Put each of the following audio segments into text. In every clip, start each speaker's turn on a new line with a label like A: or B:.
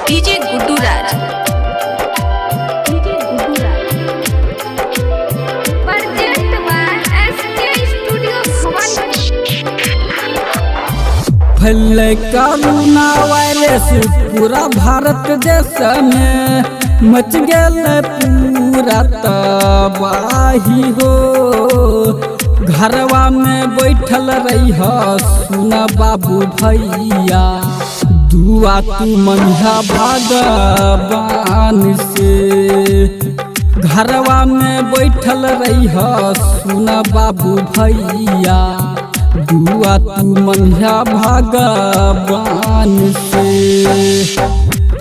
A: DJ Guddu राज।
B: फैले corona virus पूरा भारत देश में मच गेल पूरा तबाही हो। घरवा में बैठल रही सुना बाबू भैया, दुआ तू मंझा भगवान से। घरवा में बैठल रही सुना बाबू भैया, दुआ तू मंझा भगवान से।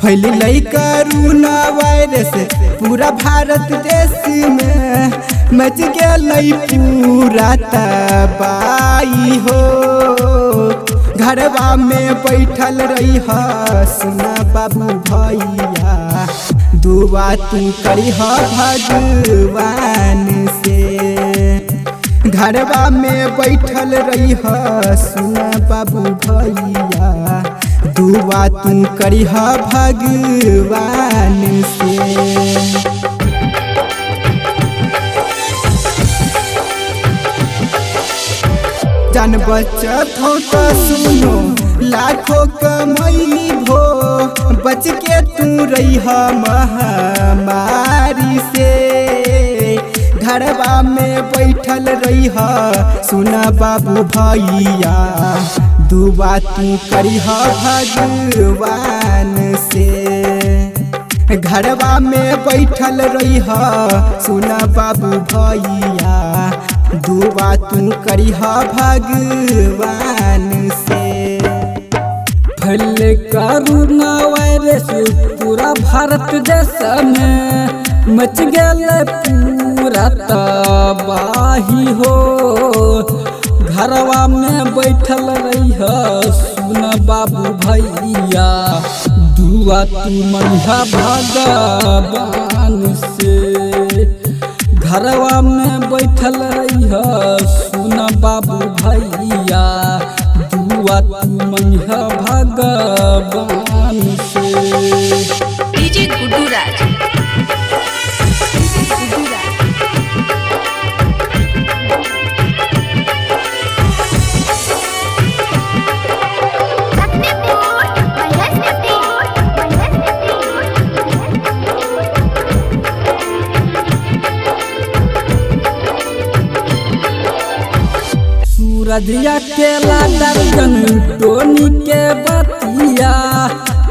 C: फैल कोरोना वायरस पूरा भारत देश में मच गेल पूरा तबाही हो। घरवा में बैठल रही सुना बाबू भैया, दुआ तू करी भगवान से। घरवा में बैठल रही सुना बाबू भैया, दुआ तू करी भगवान से। जान बचत हो तो सुनो लाखों कमाई भो, बच के तू रही महामारी से। घरवा में बैठल रही सुना बाबू भैया, दुआ तू करी भगवान से। घरवा में बैठल रही सुना बाबू भैया, दुआ तू करी भगवान से।
B: फैले कोरोना वायरस पूरा भारत देश में मच गेल पूरा तबाही हो। घरवा में बैठल रही सुना बाबू भैया, दुआ तू मंझा भगवान से। घरवा में बैठल रही सुना बाबू भैया, दुआ तू मंझा भगवान से।
A: डीजे गुड्डू राज।
B: सूरजिया केला दर्जन टोनी के बतिया,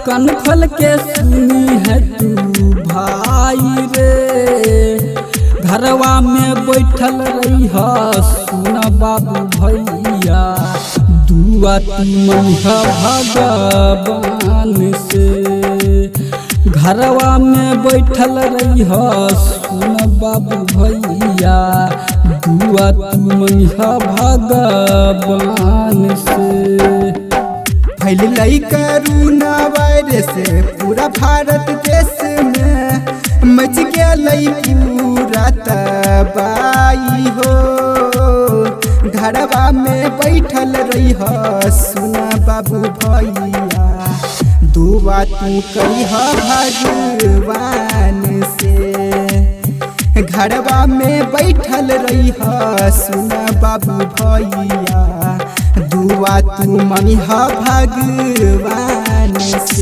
B: कन खोल के सुनी है तू भाई रे। घरवा में बैठल रही सुना बाबू भैया, दुआ तू मंझा भगवान से। घरवा में बैठल रही सुना बाबू भैया, दुआ तू मंझा भगवान से।
C: फैल कोरोना वायरस पूरा भारत देश में मच गेल पूरा तबाही हो। घरवा में बैठल रही सुना बाबू भैया, दुआ तू करी भगवान से। घरवा में बैठल रही सुना बाबू भैया, दुआ तू मंझा भगवान से।